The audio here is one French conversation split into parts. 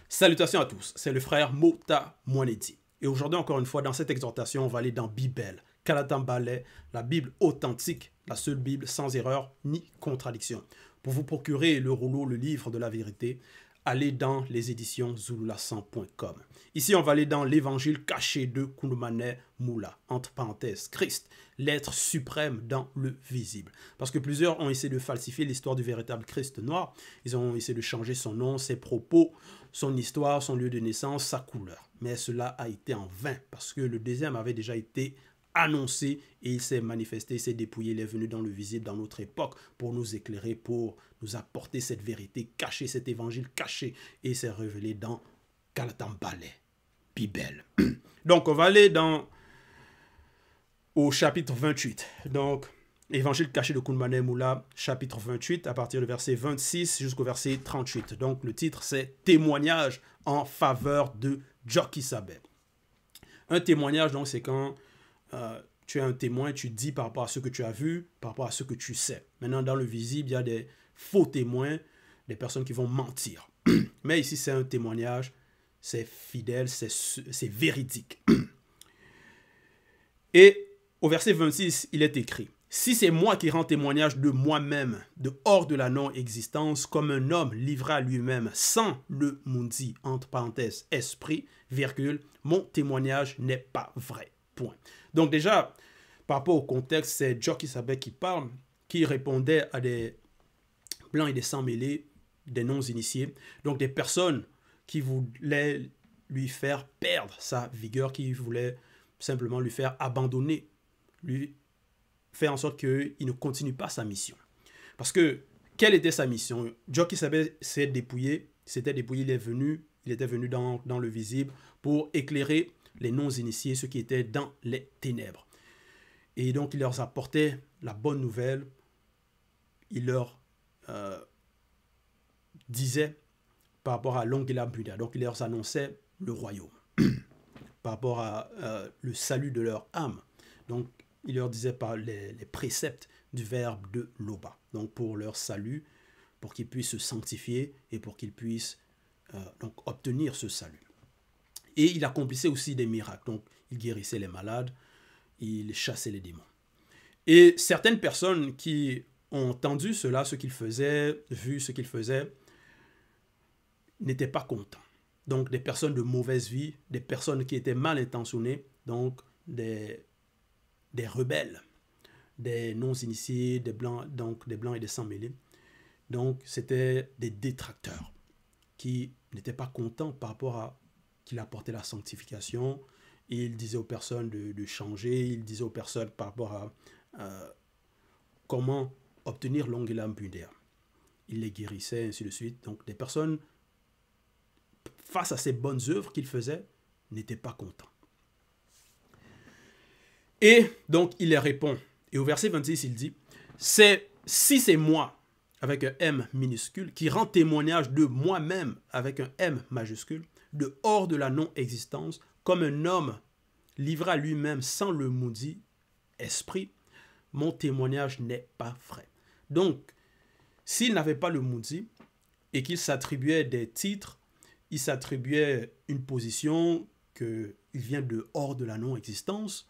Salutations à tous, c'est le frère Mota Mwanedi. Et aujourd'hui, encore une fois, dans cette exhortation, on va aller dans Bible, Kalatambale, la Bible authentique, la seule Bible sans erreur ni contradiction. Pour vous procurer le rouleau, le livre de la vérité, allez dans les éditions zululasan.com. Ici, on va aller dans l'évangile caché de Kundumane Moula, entre parenthèses, Christ, l'être suprême dans le visible. Parce que plusieurs ont essayé de falsifier l'histoire du véritable Christ noir. Ils ont essayé de changer son nom, ses propos, son histoire, son lieu de naissance, sa couleur. Mais cela a été en vain, parce que le deuxième avait déjà été annoncé et il s'est manifesté, il s'est dépouillé, il est venu dans le visible dans notre époque pour nous éclairer, pour nous apporter cette vérité cachée, cet évangile caché, et s'est révélé dans Kalatambale, Bible. Donc on va aller au chapitre 28. Donc évangile caché de Kundumane Moula, chapitre 28, à partir du verset 26 jusqu'au verset 38. Donc le titre c'est témoignage en faveur de Joki Sabet. Un témoignage, donc c'est quand tu es un témoin, tu dis par rapport à ce que tu as vu, par rapport à ce que tu sais. Maintenant, dans le visible, il y a des faux témoins, des personnes qui vont mentir. Mais ici, c'est un témoignage, c'est fidèle, c'est véridique. Et au verset 26, il est écrit, « Si c'est moi qui rends témoignage de moi-même, de hors de la non-existence, comme un homme livré à lui-même, sans le mundi, entre parenthèses, esprit, virgule, mon témoignage n'est pas vrai. » Point. Donc déjà, par rapport au contexte, c'est Joki Sabet qui parle, qui répondait à des blancs et des sans-mêlés, des non-initiés, donc des personnes qui voulaient lui faire perdre sa vigueur, qui voulaient simplement lui faire abandonner, lui faire en sorte qu'il ne continue pas sa mission. Parce que, quelle était sa mission? Joki Sabet s'est dépouillé, il était venu dans le visible pour éclairer les non-initiés, ceux qui étaient dans les ténèbres. Et donc, il leur apportait la bonne nouvelle. Il leur disait par rapport à l'Ongela Buddha. Donc, il leur annonçait le royaume. Par rapport à le salut de leur âme. Donc, il leur disait par les préceptes du verbe de Loba. Donc, pour leur salut, pour qu'ils puissent se sanctifier et pour qu'ils puissent donc obtenir ce salut. Et il accomplissait aussi des miracles. Donc, il guérissait les malades, il chassait les démons. Et certaines personnes qui ont entendu cela, ce qu'il faisait, vu ce qu'il faisait, n'étaient pas contents. Donc, des personnes de mauvaise vie, des personnes qui étaient mal intentionnées, donc des rebelles, des non-initiés, des blancs et des sans-mêlés. Donc, c'était des détracteurs qui n'étaient pas contents par rapport à qu'il apportait la sanctification. Il disait aux personnes de changer, il disait aux personnes par rapport à comment obtenir l'Ongela Buddha. Il les guérissait, ainsi de suite. Donc, des personnes, face à ces bonnes œuvres qu'il faisait, n'étaient pas contents. Et donc, il les répond. Et au verset 26, il dit, « Si c'est moi, avec un M minuscule, qui rend témoignage de moi-même, avec un M majuscule, de hors de la non-existence, comme un homme livré à lui-même sans le maudit esprit, mon témoignage n'est pas vrai. » Donc, s'il n'avait pas le maudit et qu'il s'attribuait des titres, il s'attribuait une position qu'il vient de hors de la non-existence,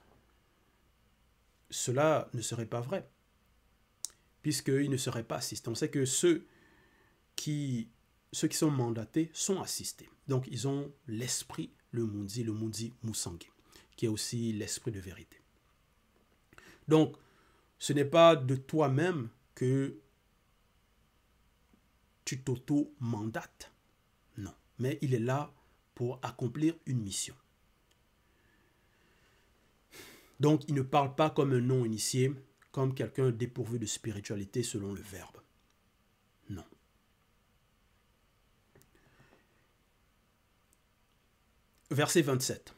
cela ne serait pas vrai, puisqu'il ne serait pas assisté. On sait que ceux qui sont mandatés sont assistés. Donc, ils ont l'esprit, le mundi Musangi, qui est aussi l'esprit de vérité. Donc, ce n'est pas de toi-même que tu t'auto-mandates. Non. Mais il est là pour accomplir une mission. Donc, il ne parle pas comme un non-initié, comme quelqu'un dépourvu de spiritualité selon le verbe. Non. Verset 27.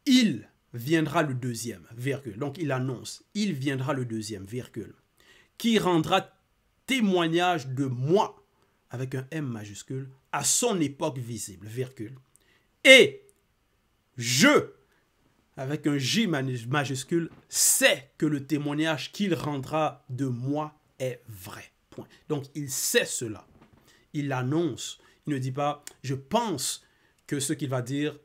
Il viendra le deuxième, virgule. Donc, il annonce, il viendra le deuxième, virgule, qui rendra témoignage de moi, avec un M majuscule, à son époque visible, virgule. Et je, avec un J majuscule, sais que le témoignage qu'il rendra de moi est vrai. Point. Donc, il sait cela. Il annonce, Il ne dit pas, je pense que ce qu'il va dire,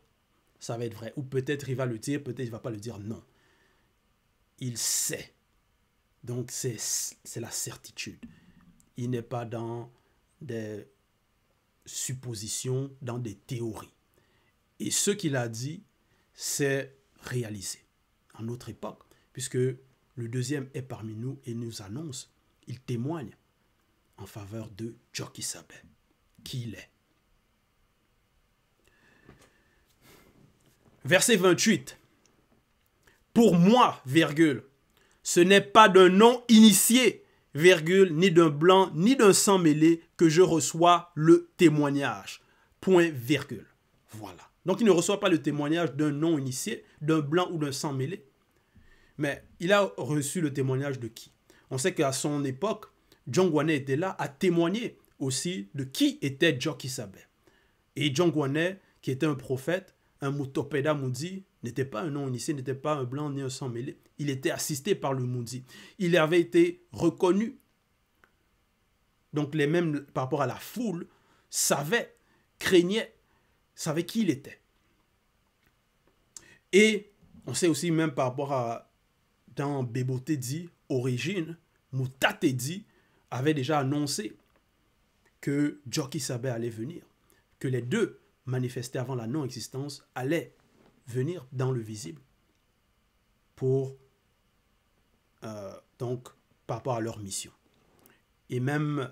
ça va être vrai. Ou peut-être il va le dire, peut-être il ne va pas le dire. Non. Il sait. Donc c'est la certitude. Il n'est pas dans des suppositions, dans des théories. Et ce qu'il a dit, c'est réalisé. En notre époque, puisque le deuxième est parmi nous et nous annonce, il témoigne en faveur de Djoki Sabe, qui il est. Verset 28. Pour moi, virgule, ce n'est pas d'un non initié, virgule, ni d'un blanc, ni d'un sang mêlé que je reçois le témoignage. Point, virgule. Voilà. Donc, il ne reçoit pas le témoignage d'un non initié, d'un blanc ou d'un sang mêlé. Mais il a reçu le témoignage de qui? On sait qu'à son époque, John Gwané était là à témoigner aussi de qui était Djoki Sabe. Et John Gwané, qui était un prophète, un Mutopeda Moudi, n'était pas un non-initié, n'était pas un blanc ni un sang mêlé. Il était assisté par le Moudi. Il avait été reconnu. Donc les mêmes, par rapport à la foule, savaient, craignaient, savaient qui il était. Et on sait aussi même par rapport à, dans Bebote dit, origine, Moutate dit, avait déjà annoncé que Djoki Sabe allait venir. Que les deux manifestés avant la non-existence allaient venir dans le visible pour donc par rapport à leur mission. Et même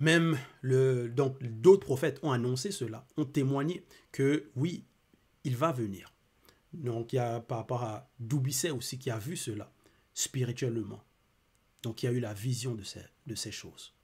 donc d'autres prophètes ont annoncé cela, ont témoigné que oui, il va venir. Donc il y a par rapport à Doubisset aussi qui a vu cela spirituellement. Donc il y a eu la vision de ces choses.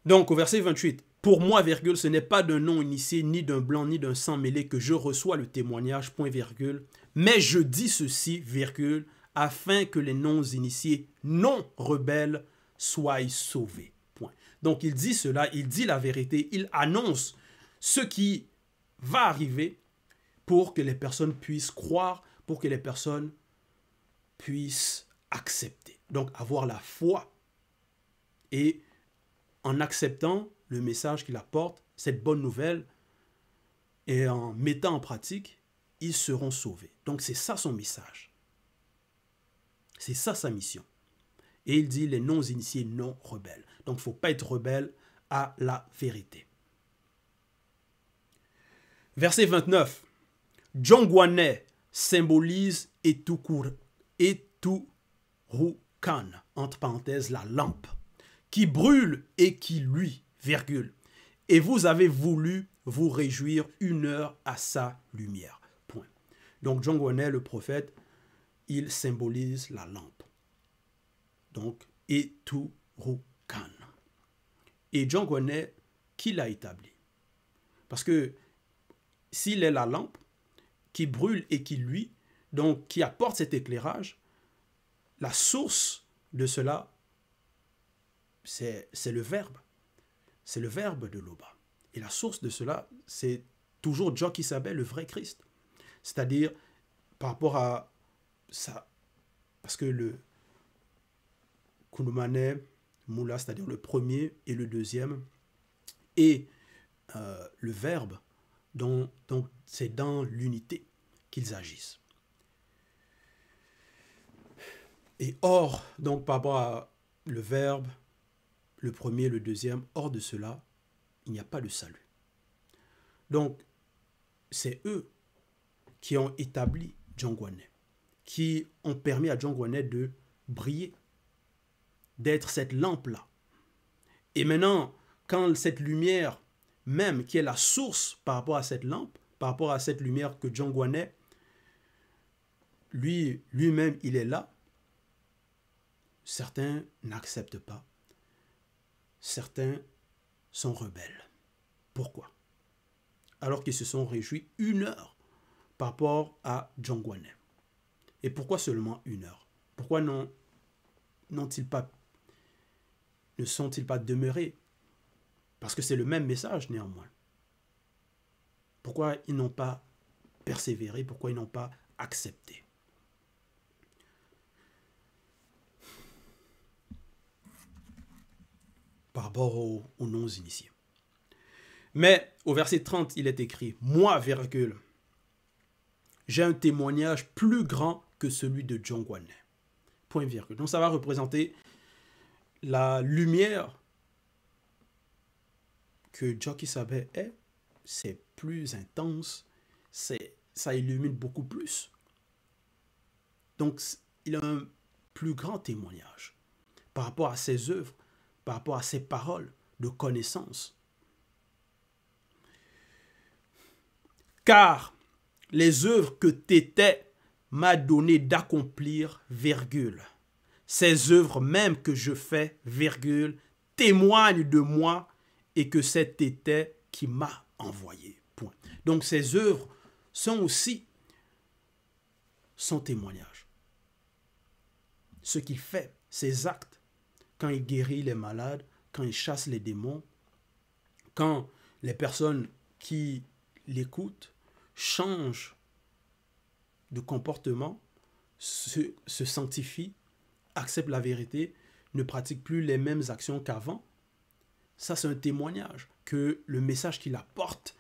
Donc au verset 28, pour moi, virgule, ce n'est pas d'un non initié, ni d'un blanc, ni d'un sang mêlé que je reçois le témoignage, point virgule, mais je dis ceci, virgule, afin que les non-initiés, non rebelles, soient sauvés. Point. Donc il dit cela, il dit la vérité, il annonce ce qui va arriver pour que les personnes puissent croire, pour que les personnes puissent accepter. Donc avoir la foi et en acceptant le message qu'il apporte, cette bonne nouvelle, et en mettant en pratique, ils seront sauvés. Donc c'est ça son message. C'est ça sa mission. Et il dit les non-initiés, non rebelles. Donc il ne faut pas être rebelle à la vérité. Verset 29. Djongwane symbolise Eturukan, entre parenthèses, la lampe, qui brûle et qui luit, virgule. Et vous avez voulu vous réjouir 1 heure à sa lumière. Point. Donc Djongwane, le prophète, il symbolise la lampe. Donc, Eturukan. Et Djongwane, qui l'a établi? Parce que s'il est la lampe qui brûle et qui luit, donc qui apporte cet éclairage, la source de cela, c'est le Verbe. C'est le Verbe de l'Oba. Et la source de cela, c'est toujours Djoki Sabe, le vrai Christ. C'est-à-dire, par rapport à ça, parce que le Kunumane Moula, c'est-à-dire le premier et le deuxième, et le Verbe, donc c'est dans l'unité qu'ils agissent. Et hors, donc par rapport à le Verbe, le premier, le deuxième, hors de cela, il n'y a pas de salut. Donc, c'est eux qui ont établi Djongwane, qui ont permis à Djongwane de briller, d'être cette lampe-là. Et maintenant, quand cette lumière, même qui est la source par rapport à cette lampe, par rapport à cette lumière que Djongwane, lui-même, il est là, certains n'acceptent pas. Certains sont rebelles. Pourquoi? Alors qu'ils se sont réjouis 1 heure par rapport à Djongwane. Et pourquoi seulement 1 heure? Pourquoi ne sont-ils pas demeurés? Parce que c'est le même message néanmoins. Pourquoi ils n'ont pas persévéré? Pourquoi ils n'ont pas accepté? par rapport aux non-initiés. Mais au verset 30, il est écrit, moi, virgule, j'ai un témoignage plus grand que celui de John Guanet. Point virgule. Donc ça va représenter la lumière que Jockey Sabet est. C'est plus intense, ça illumine beaucoup plus. Donc il a un plus grand témoignage par rapport à ses œuvres, par rapport à ses paroles de connaissance. Car les œuvres que Tété m'a donné d'accomplir, virgule, ces œuvres même que je fais, virgule, témoignent de moi et que c'est Tété qui m'a envoyé. Point. Donc ces œuvres sont aussi son témoignage. Ce qu'il fait, ses actes, quand il guérit les malades, quand il chasse les démons, quand les personnes qui l'écoutent changent de comportement, se sanctifient, acceptent la vérité, ne pratiquent plus les mêmes actions qu'avant, ça c'est un témoignage que le message qu'il apporte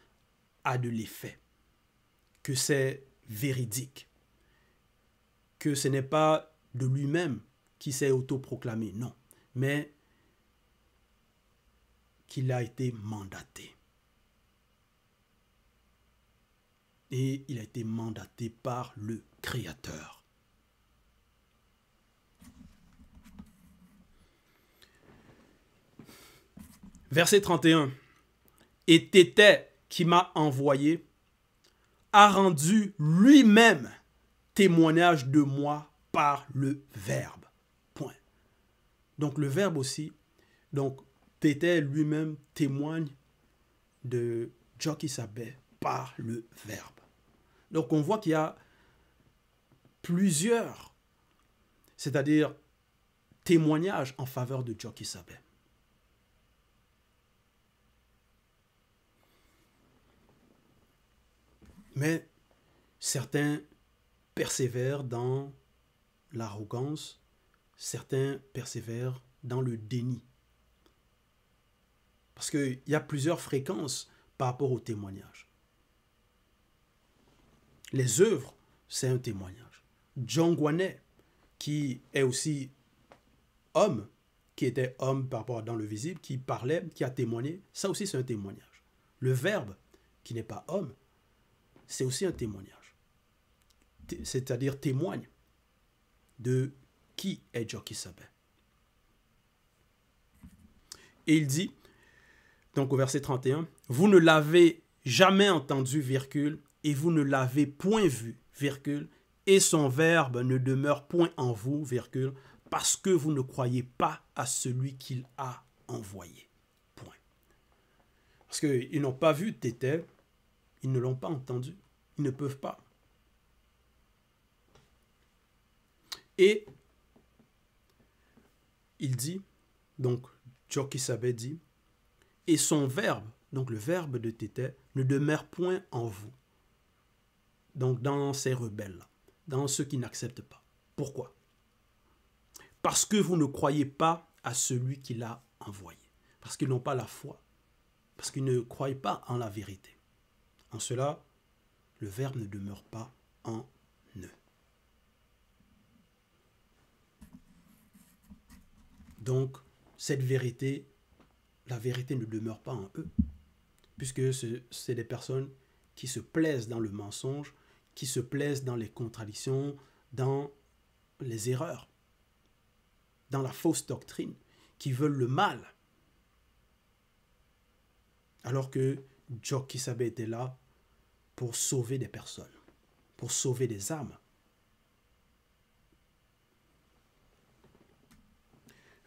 a de l'effet, que c'est véridique, que ce n'est pas de lui-même qui s'est autoproclamé, non, mais qu'il a été mandaté. Et il a été mandaté par le Créateur. Verset 31. Et Tété qui m'a envoyé a rendu lui-même témoignage de moi par le Verbe. Point. Donc le Verbe aussi. Donc Tété lui-même témoigne de Jockey Sabet par le Verbe. Donc on voit qu'il y a plusieurs, c'est-à-dire témoignages en faveur de Jockey Sabet. Mais certains persévèrent dans l'arrogance, certains persévèrent dans le déni. Parce qu'il y a plusieurs fréquences par rapport au témoignage. Les œuvres, c'est un témoignage. John Guanet, qui est aussi homme, qui était homme par rapport dans le visible, qui parlait, qui a témoigné, ça aussi c'est un témoignage. Le Verbe, qui n'est pas homme, c'est aussi un témoignage. C'est-à-dire témoigne de qui est Jockey Sabet. Et il dit, donc au verset 31, « Vous ne l'avez jamais entendu, virgule, et vous ne l'avez point vu, virgule, et son Verbe ne demeure point en vous, virgule, parce que vous ne croyez pas à celui qu'il a envoyé. » Point. Parce qu'ils n'ont pas vu Tété, ils ne l'ont pas entendu, ils ne peuvent pas. Et il dit, donc Jockey Sabet dit, et son Verbe, donc le Verbe de Tété, ne demeure point en vous. Donc dans ces rebelles-là, dans ceux qui n'acceptent pas. Pourquoi? Parce que vous ne croyez pas à celui qui l'a envoyé. Parce qu'ils n'ont pas la foi. Parce qu'ils ne croient pas en la vérité. En cela, le Verbe ne demeure pas en eux. Donc, cette vérité, la vérité ne demeure pas en eux. Puisque c'est des personnes qui se plaisent dans le mensonge, qui se plaisent dans les contradictions, dans les erreurs, dans la fausse doctrine, qui veulent le mal. Alors que Jockey Sabet était là pour sauver des personnes, pour sauver des âmes.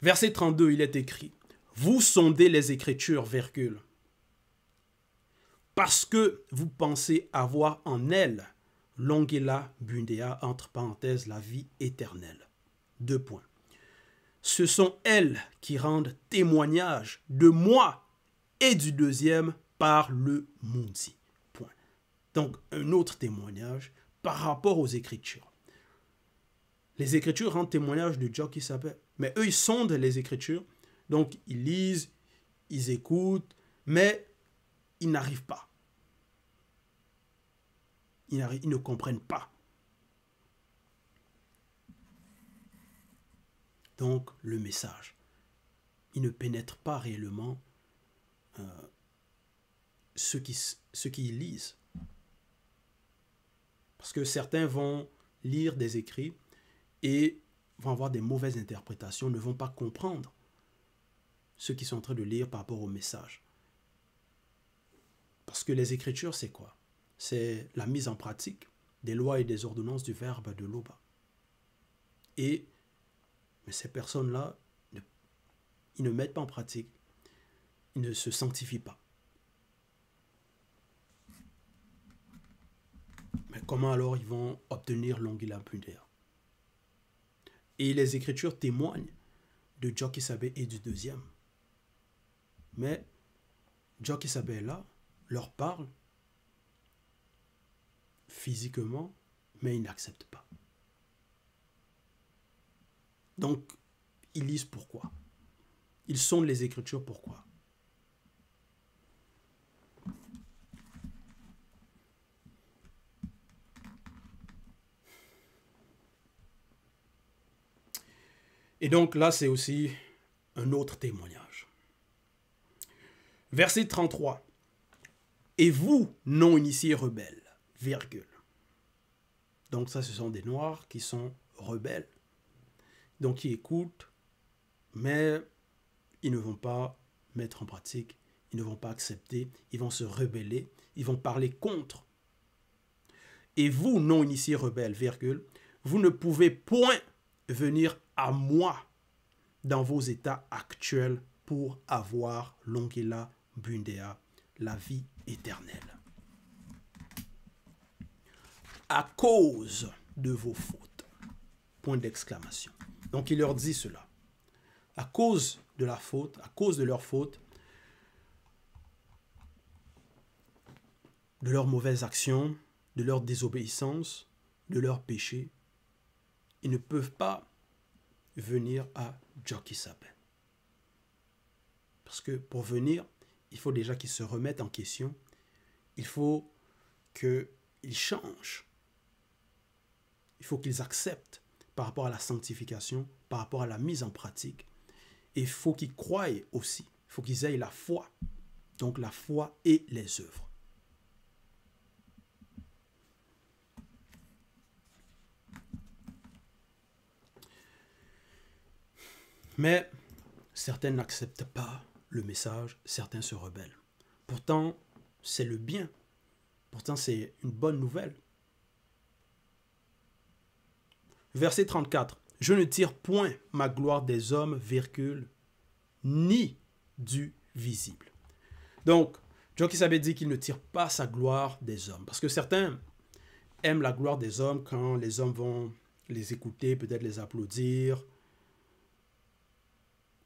Verset 32, il est écrit, « Vous sondez les Écritures, virgule, parce que vous pensez avoir en elles Longela Bundea, entre parenthèses, la vie éternelle. » 2 points. Ce sont elles qui rendent témoignage de moi et du deuxième par le Mundi. Point. Donc, un autre témoignage par rapport aux Écritures. Les Écritures rendent témoignage de Jockey Sabet, mais eux, ils sondent les Écritures, donc ils lisent, ils écoutent, mais ils n'arrivent pas. Ils ne comprennent pas. Donc, le message, il ne pénètre pas réellement ceux qui lisent. Parce que certains vont lire des écrits et vont avoir des mauvaises interprétations, ne vont pas comprendre ce qu'ils sont en train de lire par rapport au message. Parce que les Écritures, c'est quoi? C'est la mise en pratique des lois et des ordonnances du verbe de l'Oba. Mais ces personnes-là, ils ne mettent pas en pratique, ils ne se sanctifient pas. Mais comment alors ils vont obtenir l'Ongila Pundea? Et les Écritures témoignent de Jokisabe et du deuxième. Mais Jokisabe est là, leur parle physiquement, mais ils n'acceptent pas. Donc, ils lisent pourquoi? Ils sondent les Écritures pourquoi? Et donc là, c'est aussi un autre témoignage. Verset 33. Et vous, non-initiés rebelles, virgule. Donc ça, ce sont des Noirs qui sont rebelles. Donc qui écoutent, mais ils ne vont pas mettre en pratique, ils ne vont pas accepter, ils vont se rebeller, ils vont parler contre. Et vous, non-initiés rebelles, virgule, vous ne pouvez point venir à moi dans vos états actuels pour avoir l'Ongila Bundea, la vie éternelle. À cause de vos fautes. Point d'exclamation. Donc il leur dit cela. À cause de la faute, à cause de leur faute, de leurs mauvaises actions, de leur désobéissance, de leurs péchés, ils ne peuvent pas venir à Jokisabe. Parce que pour venir, il faut déjà qu'ils se remettent en question. Il faut qu'ils changent. Il faut qu'ils acceptent par rapport à la sanctification, par rapport à la mise en pratique. Et il faut qu'ils croient aussi. Il faut qu'ils aient la foi. Donc la foi et les œuvres. Mais certains n'acceptent pas le message, certains se rebellent. Pourtant, c'est le bien. Pourtant, c'est une bonne nouvelle. Verset 34. Je ne tire point ma gloire des hommes, virgule, ni du visible. Donc, Jokisabe dit qu'il ne tire pas sa gloire des hommes. Parce que certains aiment la gloire des hommes quand les hommes vont les écouter, peut-être les applaudir,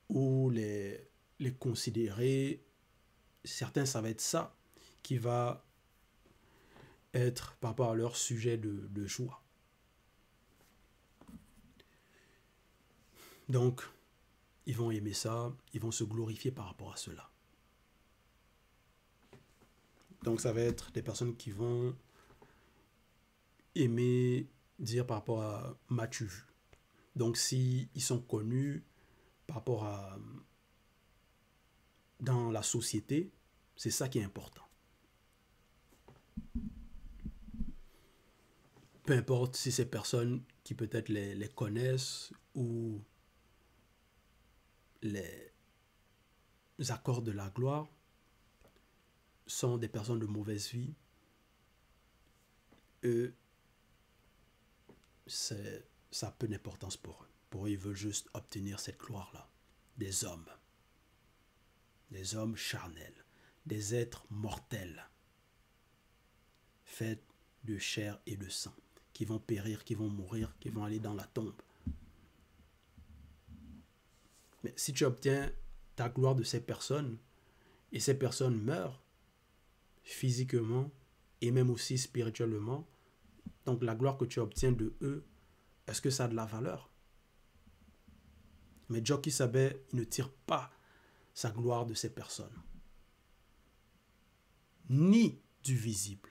ou les considérer. Certains, ça va être ça qui va être par rapport à leur sujet de joie. Donc, ils vont aimer ça, ils vont se glorifier par rapport à cela. Donc, ça va être des personnes qui vont aimer dire par rapport à « m'as-tu vu ». Donc, s'ils sont connus par rapport à dans la société, c'est ça qui est important. Peu importe si ces personnes qui peut-être les connaissent ou les accords de la gloire sont des personnes de mauvaise vie, eux, ça a peu d'importance pour eux. Pour eux, ils veulent juste obtenir cette gloire-là. Des hommes charnels, des êtres mortels, faits de chair et de sang, qui vont périr, qui vont mourir, qui vont aller dans la tombe. Mais si tu obtiens ta gloire de ces personnes, et ces personnes meurent physiquement et même aussi spirituellement, donc la gloire que tu obtiens de eux, est-ce que ça a de la valeur? Mais Jokisabe, il ne tire pas sa gloire de ces personnes, ni du visible.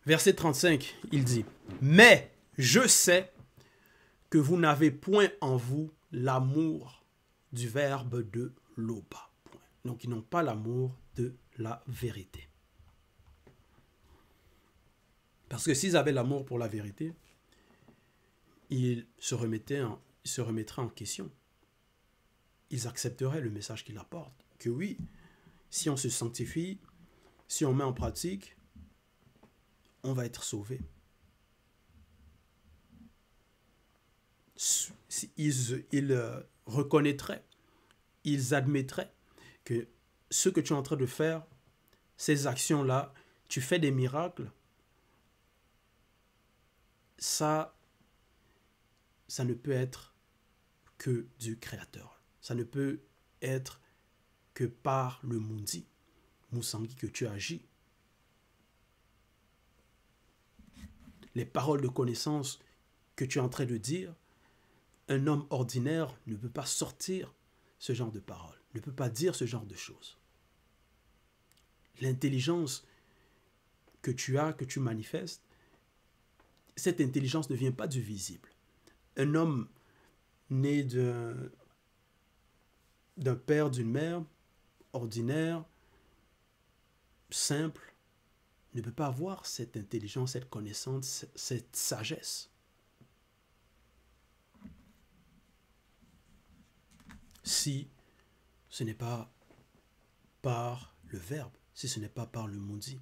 Verset 35, il dit, « Mais je sais que vous n'avez point en vous l'amour du verbe de l'oba. » Donc, ils n'ont pas l'amour de la vérité. Parce que s'ils avaient l'amour pour la vérité, ils se remettraient en question. Ils accepteraient le message qu'il apporte. Que oui, si on se sanctifie, si on met en pratique, on va être sauvé. Ils reconnaîtraient, ils admettraient que ce que tu es en train de faire, ces actions-là, tu fais des miracles, ça ne peut être que du Créateur. Ça ne peut être que par le Mundi, Moussangi, que tu agis. Les paroles de connaissance que tu es en train de dire, un homme ordinaire ne peut pas sortir ce genre de paroles, ne peut pas dire ce genre de choses. L'intelligence que tu as, que tu manifestes, cette intelligence ne vient pas du visible. Un homme né d'un père, d'une mère, ordinaire, simple, ne peut pas avoir cette intelligence, cette connaissance, cette sagesse. Si ce n'est pas par le Verbe, si ce n'est pas par le Mundi,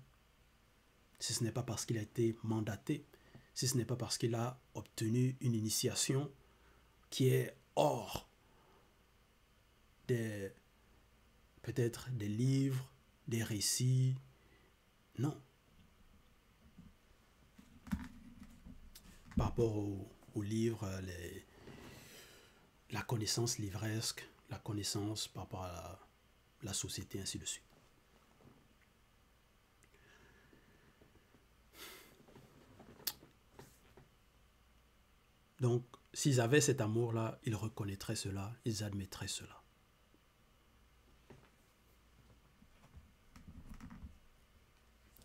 si ce n'est pas parce qu'il a été mandaté, si ce n'est pas parce qu'il a obtenu une initiation qui est hors peut-être des livres, des récits. Non. Par rapport aux livres, la connaissance livresque, la connaissance par rapport à la société, ainsi de suite. Donc, s'ils avaient cet amour-là, ils reconnaîtraient cela, ils admettraient cela.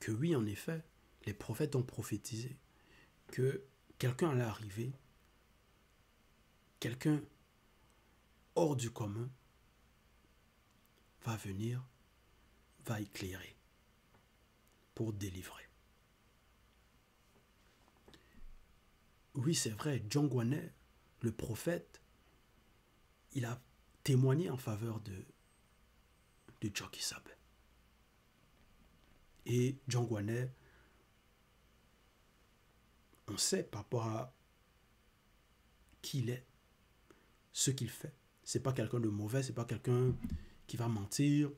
Que oui, en effet, les prophètes ont prophétisé que quelqu'un allait arriver, quelqu'un hors du commun va venir, va éclairer pour délivrer. Oui, c'est vrai, John Gwanet, le prophète, il a témoigné en faveur de Djoki Sabe. Et John Gwanet, on sait par rapport à qui il est, ce qu'il fait. C'est pas quelqu'un de mauvais, c'est pas quelqu'un qui va mentir,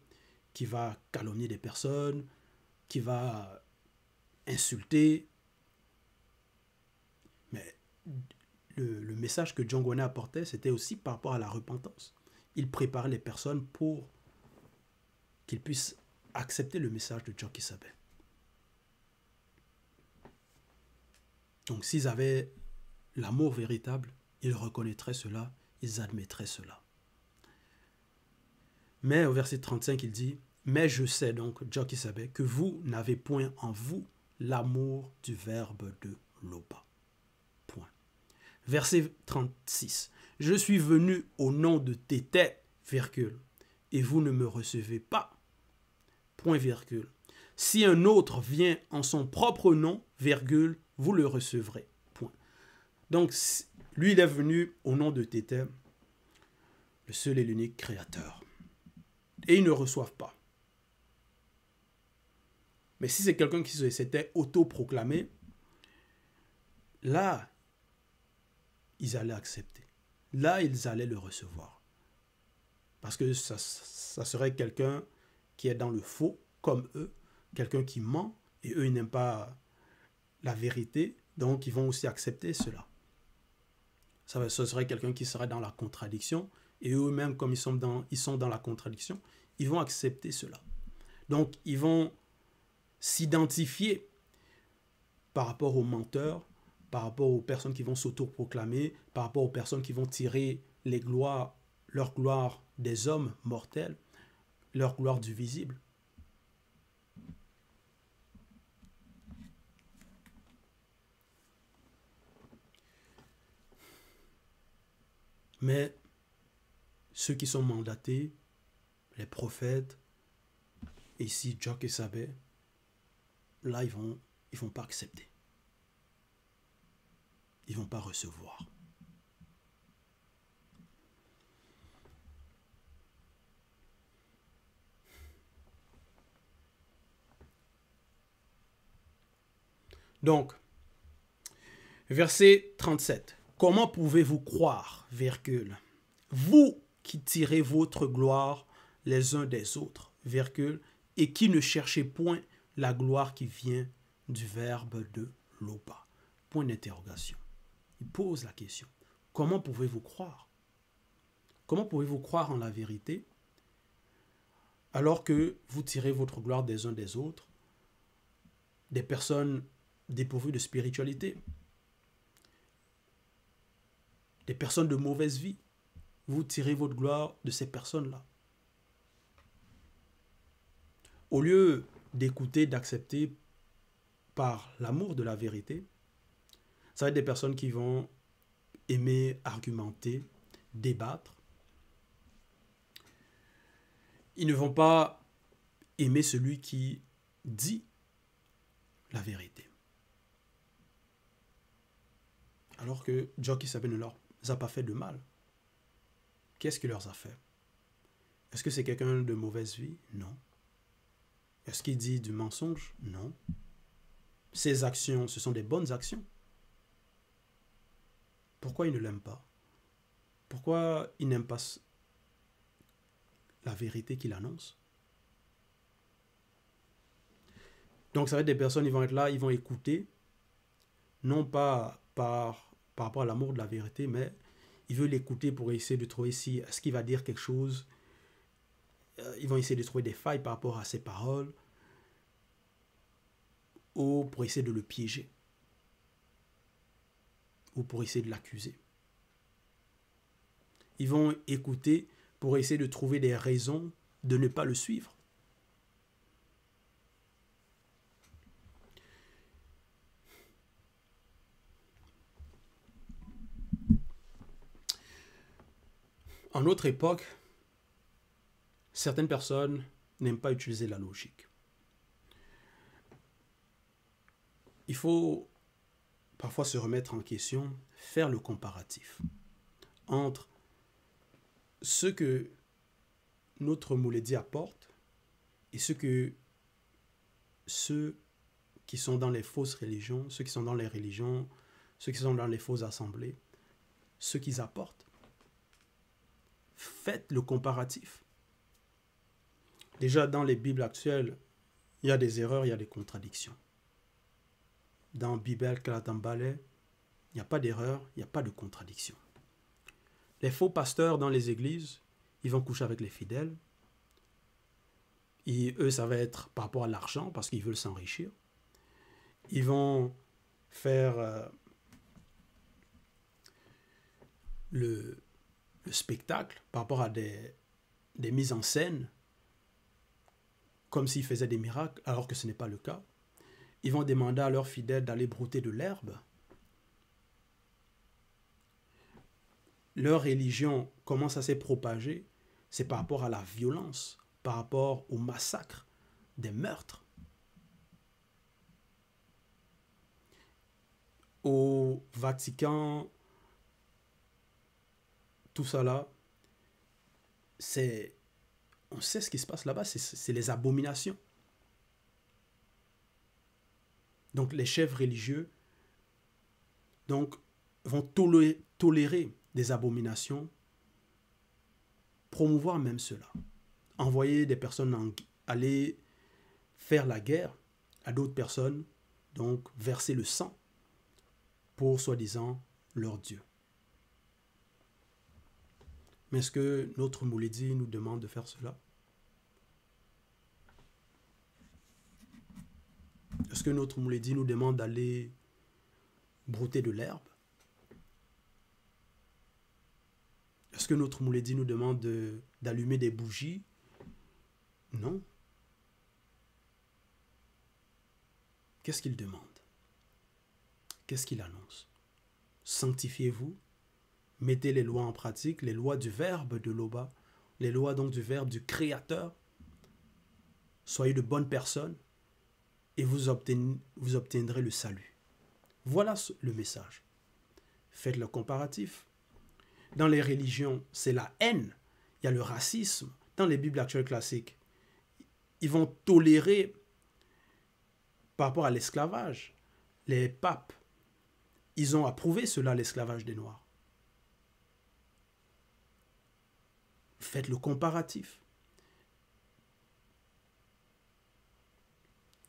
qui va calomnier des personnes, qui va insulter. Mais le message que John Gwanet apportait, c'était aussi par rapport à la repentance. Il préparait les personnes pour qu'ils puissent accepter le message de Djoki Sabe. Donc s'ils avaient l'amour véritable, ils reconnaîtraient cela, ils admettraient cela. Mais au verset 35, il dit, « Mais je sais donc, Djoki Sabe, que vous n'avez point en vous l'amour du verbe de l'Oba. » Point. Verset 36, « Je suis venu au nom de Tété, virgule, et vous ne me recevez pas. » Point virgule. Si un autre vient en son propre nom, virgule, vous le recevrez. Point. Donc, lui, il est venu au nom de Tété, le seul et l'unique créateur. Et ils ne reçoivent pas. Mais si c'est quelqu'un qui s'était autoproclamé, là, ils allaient accepter. Là, ils allaient le recevoir. Parce que ça serait quelqu'un qui est dans le faux, comme eux, quelqu'un qui ment, et eux, ils n'aiment pas la vérité, donc ils vont aussi accepter cela. Ce serait quelqu'un qui serait dans la contradiction, et eux-mêmes, comme ils sont dans la contradiction, ils vont accepter cela. Donc, ils vont s'identifier par rapport aux menteurs, par rapport aux personnes qui vont s'autoproclamer, par rapport aux personnes qui vont tirer les gloires leur gloire des hommes mortels, leur gloire du visible. Mais ceux qui sont mandatés, les prophètes, ici, Jock et Sabé, là, ils vont pas accepter. Ils vont pas recevoir. Donc, verset 37. Comment pouvez-vous croire, virgule, vous qui tirez votre gloire les uns des autres, virgule, et qui ne cherchez point la gloire qui vient du verbe de lopa. Point d'interrogation. Il pose la question. Comment pouvez-vous croire? Comment pouvez-vous croire en la vérité alors que vous tirez votre gloire des uns des autres, des personnes dépourvues de spiritualité, des personnes de mauvaise vie? Vous tirez votre gloire de ces personnes-là. Au lieu d'écouter, d'accepter par l'amour de la vérité, ça va être des personnes qui vont aimer argumenter, débattre. Ils ne vont pas aimer celui qui dit la vérité. Alors que Jock et Sabé ne leur a pas fait de mal. Qu'est-ce qu'il leur a fait? Est-ce que c'est quelqu'un de mauvaise vie? Non. Est-ce qu'il dit du mensonge? Non. Ses actions, ce sont des bonnes actions. Pourquoi il ne l'aime pas? Pourquoi il n'aime pas la vérité qu'il annonce? Donc ça va être des personnes, ils vont être là, ils vont écouter, non pas par rapport à l'amour de la vérité, mais ils veulent l'écouter pour essayer de trouver si est-ce qu'il va dire quelque chose. Ils vont essayer de trouver des failles par rapport à ses paroles ou pour essayer de le piéger ou pour essayer de l'accuser. Ils vont écouter pour essayer de trouver des raisons de ne pas le suivre. En notre époque, certaines personnes n'aiment pas utiliser la logique. Il faut parfois se remettre en question, faire le comparatif entre ce que notre Mouledi apporte et ce que ceux qui sont dans les fausses religions, ceux qui sont dans les religions, ceux qui sont dans les fausses assemblées, ce qu'ils apportent. Faites le comparatif. Déjà, dans les Bibles actuelles, il y a des erreurs, il y a des contradictions. Dans Bible Kalatambale, il n'y a pas d'erreur, il n'y a pas de contradiction. Les faux pasteurs dans les églises, ils vont coucher avec les fidèles. Et eux, ça va être par rapport à l'argent, parce qu'ils veulent s'enrichir. Ils vont faire le spectacle par rapport à des mises en scène, comme s'ils faisaient des miracles, alors que ce n'est pas le cas. Ils vont demander à leurs fidèles d'aller brouter de l'herbe. Leur religion, comment ça s'est propagé? C'est par rapport à la violence, par rapport au massacre, des meurtres. Au Vatican, tout ça là, on sait ce qui se passe là-bas, c'est les abominations. Donc les chefs religieux vont tolérer des abominations, promouvoir même cela. Envoyer des personnes aller faire la guerre à d'autres personnes, donc verser le sang pour soi-disant leur Dieu. Mais est-ce que notre Mouledi nous demande de faire cela? Est-ce que notre Mouledi nous demande d'aller brouter de l'herbe? Est-ce Est-ce que notre Mouledi nous demande d'allumer des bougies? Non. Qu'est-ce qu'il demande? Qu'est-ce qu'il annonce? Sanctifiez-vous, mettez les lois en pratique, les lois du verbe de l'Oba, les lois donc du verbe du Créateur. Soyez de bonnes personnes et vous obtiendrez le salut. Voilà le message. Faites le comparatif. Dans les religions, c'est la haine. Il y a le racisme. Dans les Bibles actuelles classiques, ils vont tolérer par rapport à l'esclavage. Les papes, ils ont approuvé cela, l'esclavage des Noirs. Faites le comparatif.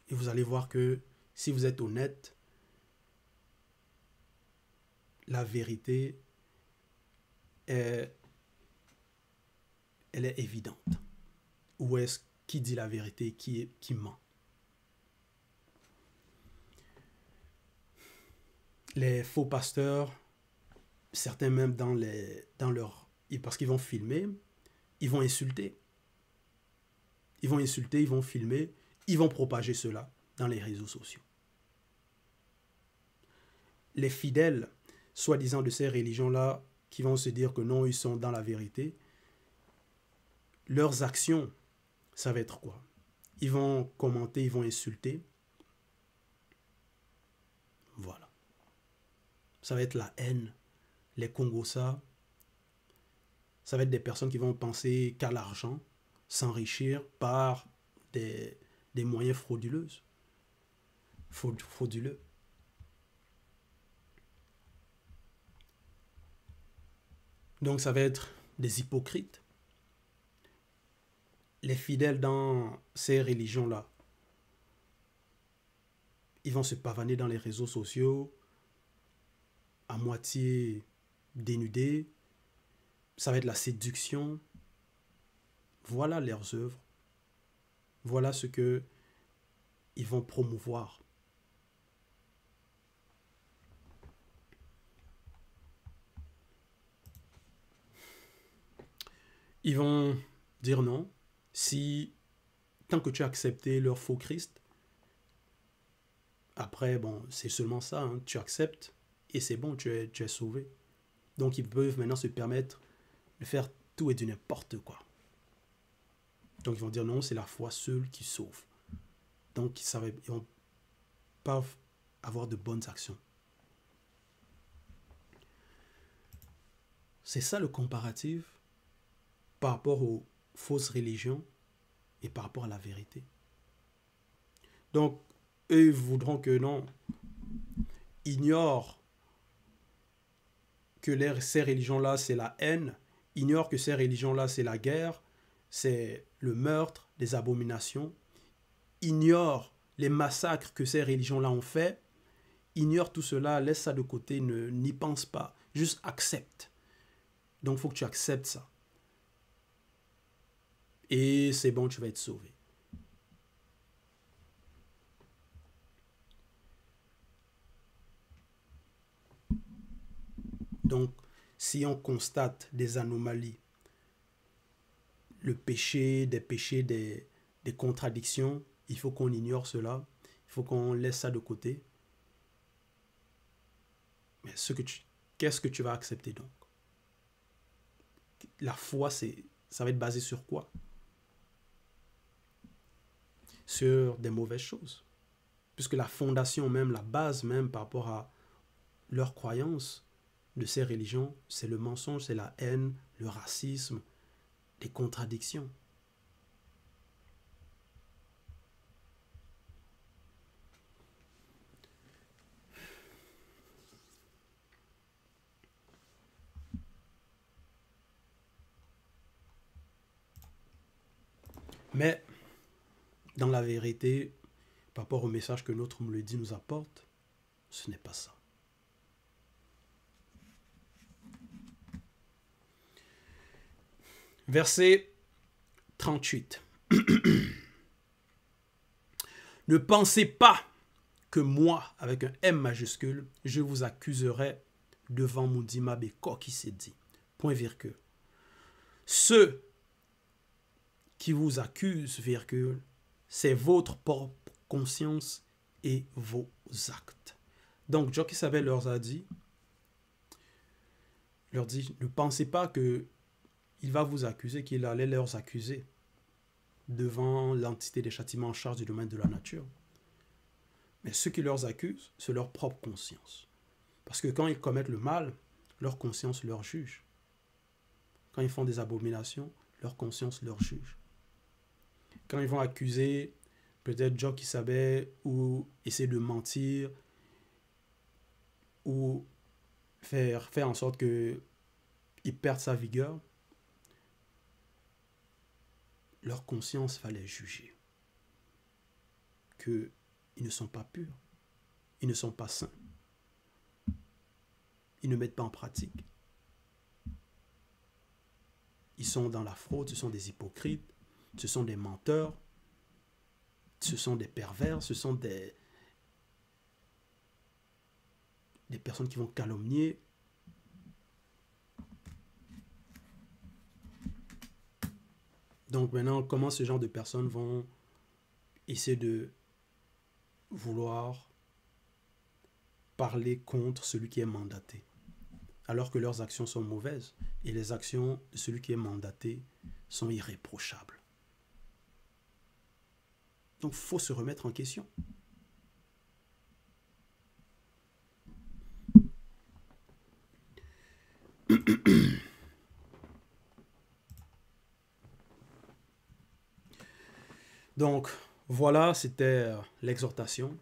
Et vous allez voir que si vous êtes honnête, la vérité, elle est évidente. Où est-ce qui dit la vérité, qui ment? Les faux pasteurs, certains même parce qu'ils vont filmer, ils vont insulter. Ils vont insulter, ils vont filmer, ils vont propager cela dans les réseaux sociaux. Les fidèles, soi-disant de ces religions-là, qui vont se dire que non, ils sont dans la vérité, leurs actions, ça va être quoi? Ils vont commenter, ils vont insulter. Voilà. Ça va être la haine, les Congossas. Ça va être des personnes qui vont penser qu'à l'argent, s'enrichir par des moyens frauduleux. Donc ça va être des hypocrites. Les fidèles dans ces religions-là, ils vont se pavaner dans les réseaux sociaux, à moitié dénudés. Ça va être la séduction. Voilà leurs œuvres. Voilà ce que ils vont promouvoir. Ils vont dire non. Si, tant que tu as accepté leur faux Christ, après, bon, c'est seulement ça, hein, tu acceptes et c'est bon, tu es sauvé. Donc, ils peuvent maintenant se permettre de faire tout et du n'importe quoi. Donc, ils vont dire non, c'est la foi seule qui sauve. Donc, ils ne vont pas avoir de bonnes actions. C'est ça le comparatif par rapport aux fausses religions et par rapport à la vérité. Donc, eux voudront que non, ignorent que ces religions-là, c'est la haine, ignorent que ces religions-là, c'est la guerre, c'est le meurtre, des abominations, ignorent les massacres que ces religions-là ont fait, ignorent tout cela, laisse ça de côté, n'y pense pas, juste accepte. Donc, il faut que tu acceptes ça. Et c'est bon, tu vas être sauvé. Donc, si on constate des anomalies, le péché, des contradictions, il faut qu'on ignore cela, il faut qu'on laisse ça de côté. Mais qu'est-ce que tu vas accepter donc? La foi, ça va être basé sur quoi? Sur des mauvaises choses. Puisque la fondation même, la base même par rapport à leur croyance de ces religions, c'est le mensonge, c'est la haine, le racisme, les contradictions. Mais, dans la vérité, par rapport au message que notre Mouledi nous apporte, ce n'est pas ça. Verset 38. Ne pensez pas que moi, avec un M majuscule, je vous accuserai devant Moudima Beko qui s'est dit. Point virgule. Ceux qui vous accusent, virgule, c'est votre propre conscience et vos actes. Donc, Jockey Savelle leur dit, ne pensez pas que il va vous accuser, qu'il allait leur accuser devant l'entité des châtiments en charge du domaine de la nature. Mais ceux qui leur accusent, c'est leur propre conscience. Parce que quand ils commettent le mal, leur conscience leur juge. Quand ils font des abominations, leur conscience leur juge. Quand ils vont accuser peut-être Jockey Savelle ou essayer de mentir ou faire en sorte qu'il perde sa vigueur, leur conscience va les juger. Qu'ils ne sont pas purs, ils ne sont pas saints, ils ne mettent pas en pratique. Ils sont dans la fraude, ce sont des hypocrites, ce sont des menteurs, ce sont des pervers, ce sont des personnes qui vont calomnier. Donc maintenant, comment ce genre de personnes vont essayer de vouloir parler contre celui qui est mandaté, alors que leurs actions sont mauvaises et les actions de celui qui est mandaté sont irréprochables. Donc, il faut se remettre en question. Donc, voilà, c'était l'exhortation.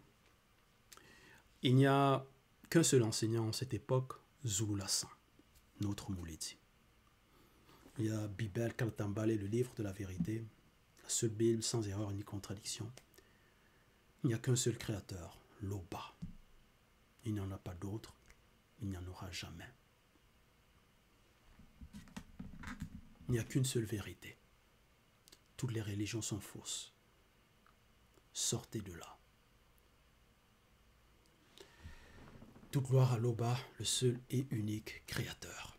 Il n'y a qu'un seul enseignant en cette époque, Zulu Lassan, notre Mouledi. Il y a Bibel Kaltambale, le livre de la vérité, la seule Bible sans erreur ni contradiction. Il n'y a qu'un seul créateur, Loba. Il n'y en a pas d'autre, il n'y en aura jamais. Il n'y a qu'une seule vérité. Toutes les religions sont fausses. Sortez de là. Toute gloire à Loba, le seul et unique créateur.